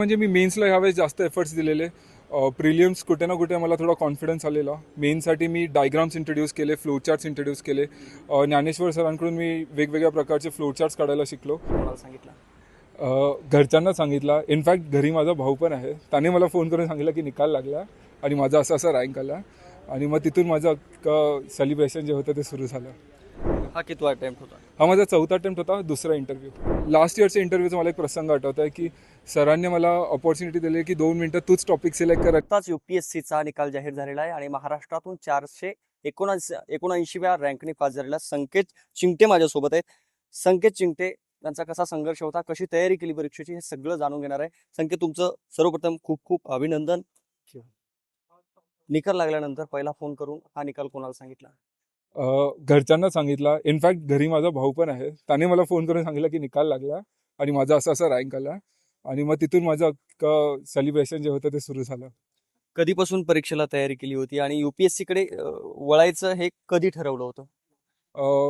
म्हणजे मी मेन्सला ह्यावेळेस जास्त एफर्ट्स दिलेले. प्रिलियम्स कुठे ना कुठे मला थोडा कॉन्फिडन्स आलेला. मेन्ससाठी मी डायग्राम्स इंट्रोड्यूस केले, फ्लोचार्ट्स इंट्रोड्यूस केले. ज्ञानेश्वर सरांकडून मी वेगवेगळ्या प्रकारचे फ्लोचार्ट्स काढायला शिकलो. कोणाला सांगितलं? घरच्यांना सांगितला. इनफॅक्ट घरी माझा भाऊ पण आहे, त्याने मला फोन करून सांगितलं की निकाल लागला आणि माझा असा असा रँक आला. आणि मग तिथून माझं सेलिब्रेशन जे होतं ते सुरू झालं. हा कितवा अटेम्प्ट होता? हा माझा चौथा अटेम्प्ट होता, दुसरा इंटरव्ह्यू. लास्ट इयरच्या इंटरव्ह्यूचा मला एक प्रसंग आठवत आहे की सरांनी मला ऑपॉर्च्युनिटी दिली की 2 मिनिटं तूच टॉपिक सिलेक्ट कर. आताच UPSCचा निकाल जाहीर झालेला आहे आणि महाराष्ट्रातून 479व्या रँकने पास झालेला संकेत चिंगटे माझ्यासोबत आहेत. संकेत चिंगटे यांचा कसा संघर्ष होता, कशी तयारी केली परीक्षेची, हे सगळं जाणून घेणार आहे. संकेत, तुमचं सर्वप्रथम खूप खूप अभिनंदन. निकाल लागल्यानंतर पहिला फोन करून हा निकाल कोणाला सांगितला? घरच्यांना सांगितला. इनफॅक्ट घरी माझा भाऊ पण आहे, त्याने मला फोन करून सांगितलं की निकाल लागला आणि माझा असा असा रँक आला. आणि मग तिथून माझं सेलिब्रेशन जे होतं ते सुरू झालं. कधीपासून परीक्षेला तयारी केली होती आणि UPSC कडे वळायचं हे कधी ठरवलं होतं?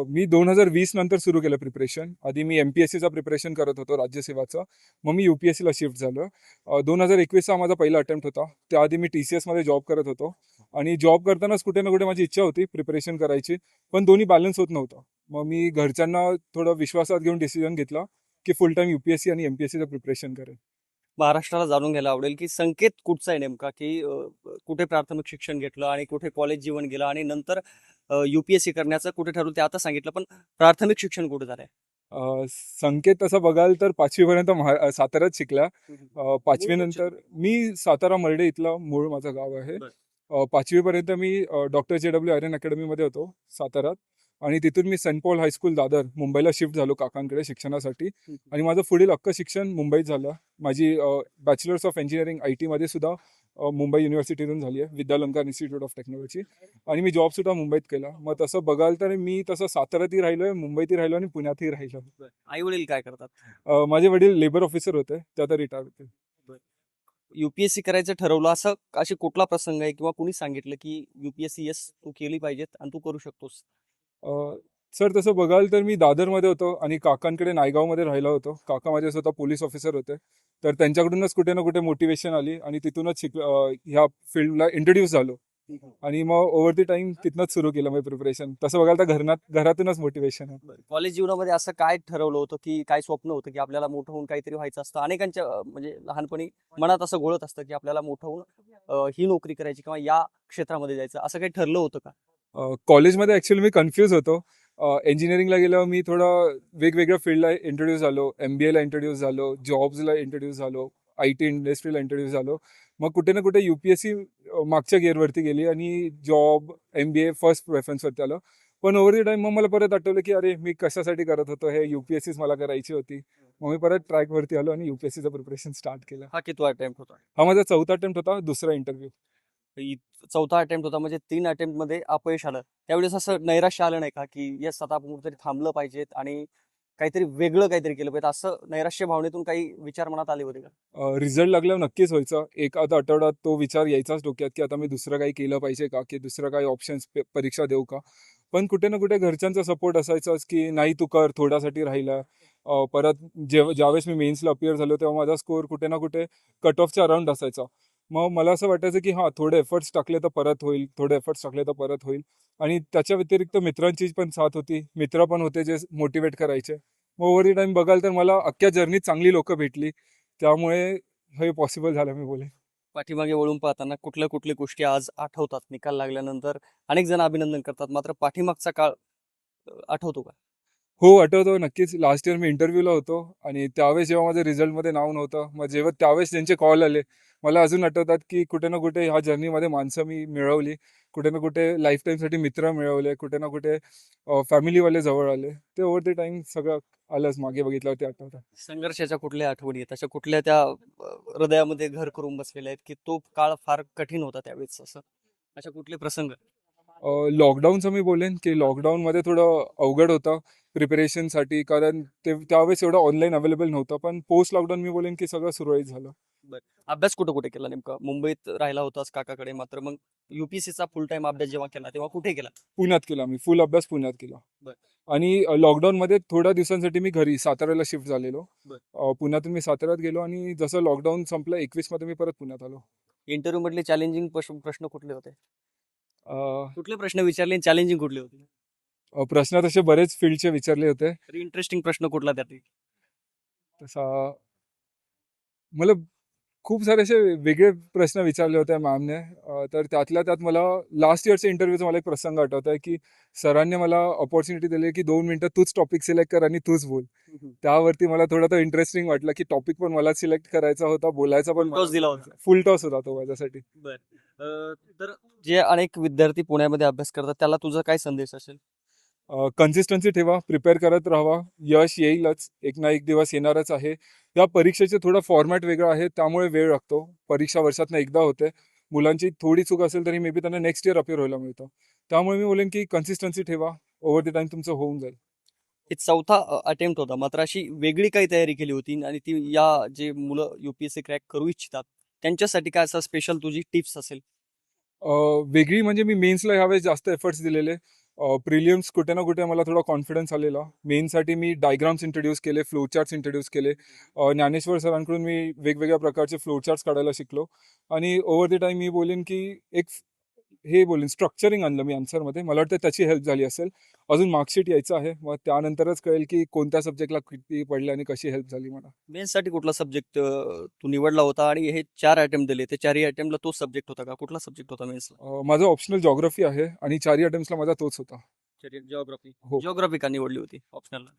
मी 2020 नंतर सुरू केलं प्रिपरेशन. आधी मी MPSCचा प्रिपरेशन करत होतो, राज्यसेवाचं. मग मी UPSCला शिफ्ट झालो. 2021चा माझा पहिला अटेम्प्ट होता. त्याआधी मी TCS मध्ये जॉब करत होतो आणि जॉब करतानाच कुठे ना कुठे माझी इच्छा होती प्रिपरेशन करायची, पण दोन्ही बॅलन्स होत नव्हतं. मग मी घरच्यांना थोडं विश्वासात घेऊन डिसिजन घेतला की फुल टाइम UPSC आणि MPSCचं प्रिपरेशन करेन. महाराष्ट्राला जाणून घ्यायला आवडेल की संकेत कुठचा आहे नेमका, की कुठे प्राथमिक शिक्षण घेतलं आणि कुठे कॉलेज जीवन गेलं आणि नंतर UPSC करण्याचं कुठे ठरवलं ते आता सांगितलं, पण प्राथमिक शिक्षण कुठे झालंय? संकेत तसं बघाल तर 5वी पर्यंत साताऱ्यात शिकला. 5वी नंतर मी सातारा मर्डे इथला मूळ माझं गाव आहे. 5वी पर्यंत मी डॉक्टर JW आर्यन अकॅडमीमध्ये होतो साताऱ्यात. आणि तिथून मी सेंट पॉल हायस्कूल दादर मुंबईला शिफ्ट झालो काकांकडे शिक्षणासाठी. आणि माझं पुढील अख्खं शिक्षण मुंबईत झालं. माझी बॅचलर्स ऑफ इंजिनिअरिंग IT मध्ये सुद्धा मुंबई युनिव्हर्सिटीतून झाली आहे, विद्यालंकार इन्स्टिट्यूट ऑफ टेक्नॉलॉजी. आणि मी जॉब सुद्धा मुंबईत केला. मग तसं बघाल तर मी तसं साताऱ्यातही राहिलोय, मुंबईतही राहिलो आणि पुण्यातही राहिलो. आई वडील काय करतात? माझे वडील लेबर ऑफिसर होते, ते आता रिटायर होते. UPSC करायचं ठरवलं असं अशी कुठला प्रसंग आहे किंवा कुणी सांगितलं की UPSC येस तू केली पाहिजेत आणि तू करू शकतोस? सर तसं बघाल तर मी दादरमध्ये होतो आणि काकांकडे नायगावमध्ये राहिलो होतो. काका माझे स्वतः पोलीस ऑफिसर होते, तर त्यांच्याकडूनच कुठे ना कुठे मोटिवेशन आली आणि तिथूनच ह्या फील्डला इंट्रोड्यूस झालो. आणि मग ओव्हर दी टाइम तिथनंच सुरू केलं मी प्रिपरेशन. तसं बघाल तर घरातूनच मोटिवेशन आहे. कॉलेज जीवनामध्ये असं काय ठरवलं होतं की काय स्वप्न होतं की आपल्याला मोठं होऊन काहीतरी व्हायचं असतं? अनेकांच्या म्हणजे लहानपणी मनात असं घोळत असतं की आपल्याला मोठं होऊन ही नोकरी करायची किंवा या क्षेत्रामध्ये जायचं, असं काही ठरलं होतं का? कॉलेजमध्ये ॲक्च्युली मी कन्फ्यूज होतो. इंजिनिअरिंगला गेल्यावर मी थोडं वेगवेगळ्या फील्डला इंट्रोड्यूस झालो, MBAला इंट्रोड्यूस झालो, जॉब्सला इंट्रोड्यूस झालो, IT इंडस्ट्रीला इंट्रोड्यूस झालो. मग कुठे ना कुठे UPSC मागच्या गिअरवरती गेली आणि जॉब MBA फर्स्ट प्रेफरन्सवरती आलं. पण ओव्हर दी टाईम मग मला परत आठवलं की अरे मी कशासाठी करत होतो हे, UPSCच मला करायची होती. मग मी परत ट्रॅकवरती आलो आणि UPSCचं प्रिपरेशन स्टार्ट केलं. हा कितवा अटेम्प्ट होता? हा माझा चौथा अटेम्प्ट होता, दुसरा इंटरव्ह्यू. चौथा अटेम्प्ट होता म्हणजे 3 अटेम्प्ट मध्ये अपयश आलं. त्यावेळेस असं नैराश्य आलं नाही का की येस आता आपण कुठेतरी थांबलं पाहिजेत आणि काहीतरी वेगळं काहीतरी केलं पाहिजे, असं नैराश्य भावनेतून काही विचार मनात आले होते का? रिझल्ट लागल्यावर नक्कीच व्हायचा. एखादा आठवड्यात तो विचार यायचाच डोक्यात की आता मी दुसरं काही केलं पाहिजे का, की दुसरं काही ऑप्शन्स परीक्षा देऊ का. पण कुठे ना कुठे घरच्यांचा सपोर्ट असायचाच की नाही तू कर, थोड्यासाठी राहिला. परत ज्यावेळेस मी मेन्सला अपियर झालो तेव्हा माझा स्कोअर कुठे ना कुठे कट ऑफच्या अराउंड असायचा. मग मला असं वाटायचं की हां, थोडे एफर्ट्स टाकले तर परत होईल, थोडे एफर्ट्स टाकले तर परत होईल. आणि त्याच्या व्यतिरिक्त मित्रांची पण साथ होती. मित्र पण होते जे मोटिवेट करायचे. मग ओव्हर दी टाईम बघाल तर मला अख्ख्या जर्नीत चांगली लोकं भेटली. त्यामुळे हे पॉसिबल झालं मी बोलेन. पाठीमागे वळून पाहताना कुठल्या कुठल्या गोष्टी आज आठवतात? निकाल लागल्यानंतर अनेक जण अभिनंदन करतात, मात्र पाठीमागचा काळ आठवतो का? हो, आठवतो नक्कीच. लास्ट इयर मी इंटरव्ह्यूला होतो आणि त्यावेळेस जेव्हा माझं रिझल्टमध्ये नाव नव्हतं, मग जेव्हा त्यावेळेस त्यांचे कॉल आले, मला अजून आठवतात की कुठे ना कुठे ह्या जर्नीमध्ये माणसं मी मिळवली. कुठे ना कुठे लाईफ टाईमसाठी मित्र मिळवले, कुठे ना कुठे फॅमिलीवाले जवळ आले. ते ओव्हर द टाईम सगळं आलंच मागे बघितल्यावरती आठवतं. संघर्षाच्या कुठल्या आठवणी आहेत? अशा कुठल्या त्या हृदयामध्ये घर करून बसलेल्या आहेत की तो काळ फार कठीण होता त्यावेळेस, असं अशा कुठले प्रसंग? लॉकडाऊनचं मी बोलेन की लॉकडाऊनमध्ये थोडं अवघड होतं प्रिपरेशनसाठी, कारण त्यावेळेस एवढं ऑनलाईन अवेलेबल नव्हतं. पण पोस्ट लॉकडाऊन मी बोलेन की सगळं सुरळीत झालं. अभ्यास कुठे कुठे केला नेमका? मुंबईत राहिला होतास काकाकडे, मात्र मग युपीएससीचा फुल टाइम अभ्यास जेव्हा केला तेव्हा कुठे केला? पुण्यात केला मी, फुल अभ्यास पुण्यात केला. बर. आणि लॉकडाऊनमध्ये थोड्या दिवसांसाठी मी घरी साताऱ्याला शिफ्ट झालेलो. बर. पुण्यातून मी साताऱ्यात गेलो आणि जसं लॉकडाऊन संपलं 21 मध्ये मी परत पुण्यात आलो. इंटरव्ह्यू मधले चॅलेंजिंग प्रश्न कुठले होते? अ, कुठले प्रश्न विचारले, चॅलेंजिंग कुठले होते? प्रश्न तसे बरेच फील्डचे विचारले होते. तरी इंटरेस्टिंग प्रश्न कुठला त्यात? तसा मला खूप सारे असे वेगळे प्रश्न विचारले होते मॅमने. तर त्यातल्या त्यात मला लास्ट इयरच्या इंटरव्ह्यूचा मला एक प्रसंग आठवत आहे की सरांनी मला अपॉर्च्युनिटी दिली की 2 मिनिटं तूच टॉपिक सिलेक्ट कर आणि तूच बोल. त्यावरती मला थोडं इंटरेस्टिंग वाटलं की टॉपिक पण मला सिलेक्ट करायचा होता, बोलायचा पण टॉस दिला होता. फुल टॉस होता तो माझ्यासाठी. तर जे अनेक विद्यार्थी पुण्यामध्ये अभ्यास करतात त्याला तुझा काय संदेश असेल? कन्सिस्टन्सी ठेवा, प्रिपेअर करत राहावा, यश येईलच, एक ना एक दिवस येणारच आहे. या परीक्षेचे थोडं फॉर्मॅट वेगळं आहे, त्यामुळे वेळ लागतो. परीक्षा वर्षातनं एकदा होते. मुलांची थोडी चूक असेल तरी मे बी त्यांना नेक्स्ट इयर अपिअर व्हायला मिळतं. त्यामुळे मी बोलेन की कन्सिस्टन्सी ठेवा, ओव्हर द टाइम तुमचं होऊन जाईल. हे चौथा अटेम्प्ट होता, मात्र अशी वेगळी काही तयारी केली होती आणि ती या जे मुलं युपीएससी क्रॅक करू इच्छितात त्यांच्यासाठी काय असं स्पेशल तुझी टिप्स असेल? वेगळी म्हणजे मी मेन्सला ह्यावेळेस जास्त एफर्ट्स दिलेले. प्रिलियम्स कुठे ना कुठे मला थोडा कॉन्फिडन्स आलेला. मेन्ससाठी मी डायग्राम्स इंट्रोड्यूस केले, फ्लो चार्ट्स इंट्रोड्यूस केले. ज्ञानेश्वर सरांकडून मी वेगवेगळ्या प्रकारचे फ्लो चार्ट्स काढायला शिकलो. आणि ओव्हर द टाईम मी बोलेन की एक हे बोलेन स्ट्रक्चरिंग आणलं मी आन्सरमध्ये. मला वाटतं त्याची हेल्प झाली असेल. अजून मार्कशीट यायचं आहे, मग त्यानंतरच कळेल की कोणत्या सब्जेक्टला किती पडले आणि कशी हेल्प झाली मला. मेन्ससाठी कुठला सब्जेक्ट तू निवडला होता आणि हे 4 अटेम्प्ट दिले, ते 4ही अटेम्प्टला तोच सब्जेक्ट होता का? कुठला सब्जेक्ट होता मेन्सला? माझं ऑप्शनल जॉग्राफी आहे आणि 4ही अटेम्प्ट्सला माझा तोच होता. जिओग्राफी. हो. जिओग्राफी का निवडली होती ऑप्शनलला?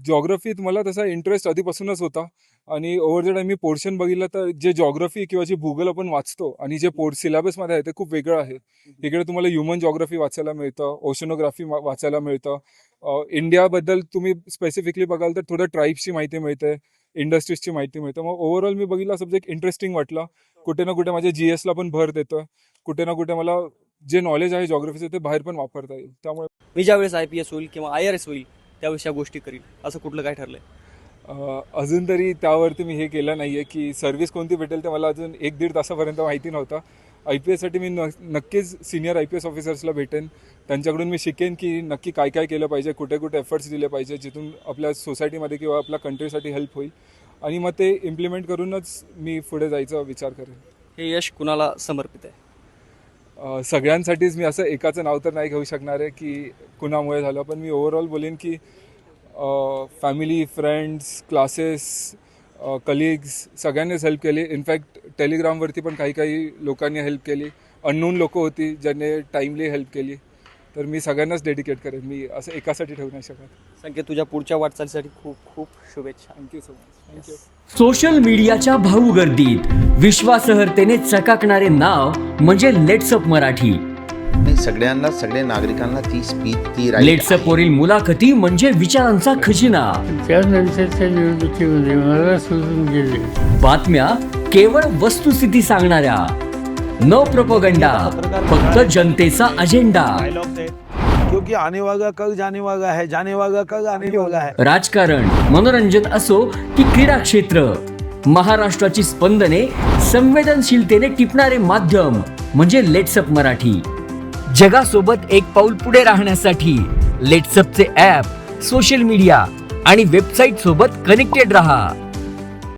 जॉग्राफीत मला तसा इंटरेस्ट आधीपासूनच होता. आणि over the time me portion बघितलं तर जे जॉग्राफी किंवा जे भूगोल आपण वाचतो आणि जे सिलेबसमध्ये आहे ते खूप वेगळं आहे. इकडे तुम्हाला ह्युमन जॉग्राफी वाचायला मिळतं, ओशनोग्राफी वाचायला मिळतं. इंडियाबद्दल तुम्ही स्पेसिफिकली बघाल तर थोडं ट्राईब्सची माहिती मिळते, इंडस्ट्रीजची माहिती मिळते. मग ओव्हरऑल मी बघितला सब्जेक्ट इंटरेस्टिंग वाटला. कुठे ना कुठे माझ्या GSला पण भर देतं, कुठे ना कुठे मला जे नॉलेज आहे जॉग्राफीचं ते बाहेर पण वापरता येईल. त्यामुळे मी ज्यावेळेस IPS होईल किंवा IRS होईल त्यावेळेस या गोष्टी करील असं कुठलं काय ठरलंय? अजून तरी त्यावरती मी हे केलं नाही आहे की सर्व्हिस कोणती भेटेल ते मला अजून 1-1.5 तासापर्यंत माहिती नव्हतं. IPSसाठी मी नक्कीच सिनियर IPS ऑफिसर्सला भेटेन. त्यांच्याकडून मी शिकेन की नक्की काय काय केलं पाहिजे, कुठे कुठे एफर्ट्स दिले पाहिजे, जिथून आपल्या सोसायटीमध्ये किंवा आपल्या कंट्रीसाठी हेल्प होईल. आणि मग ते इम्प्लिमेंट करूनच मी पुढे जायचा विचार करेन. हे यश कुणाला समर्पित आहे? सगळ्यांसाठीच. मी असं एकाचं नाव तर नाही घेऊ शकणार आहे की कुणामुळे झालं, पण मी ओव्हरऑल बोलेन की फॅमिली, फ्रेंड्स, क्लासेस, कलिग्स सगळ्यांनीच हेल्प केली. इनफॅक्ट टेलिग्रामवरती पण काही काही लोकांनी हेल्प केली. अननोन लोकं होती ज्यांनी टाईमली हेल्प केली. तर मी सगळ्यांनाच डेडिकेट करेन. मी असं एकासाठी ठेवू नाही शकत. संकेत, तुझ्या पुढच्या वाटचालीसाठी खूप खूप शुभेच्छा. Thank you so much. Thank you. Social मीडियाच्या भाऊ गर्दीत विश्वासार्हतेने चकाकणारे नाव म्हणजे लेट्सअप मराठी. नाही, सगळ्या नागरिकांना ती स्पीच, ती right लेट्सअप वरील मुलाखती म्हणजे विचारांचा खजिना. त्यानंतरच्या निवडणुकीमध्ये मला सोडून गेले. बातम्या केवळ वस्तुस्थिती सांगणाऱ्या, न प्रोपगंडा, फक्त जनतेचा अजेंडा. क्योंकि आने वाला कल जाने वाला है, जाने वाला कल आने वाला है. राजकारण, मनोरंजन असो की क्रीडा क्षेत्र, महाराष्ट्राची स्पंदने संवेदनशीलतेने टिपणारे माध्यम म्हणजे लेट्सअप मराठी. जगासोबत एक पाऊल पुढे राहण्यासाठी लेट्सअपचे ॲप, सोशल मीडिया आणि वेबसाईट सोबत कनेक्टेड रहा.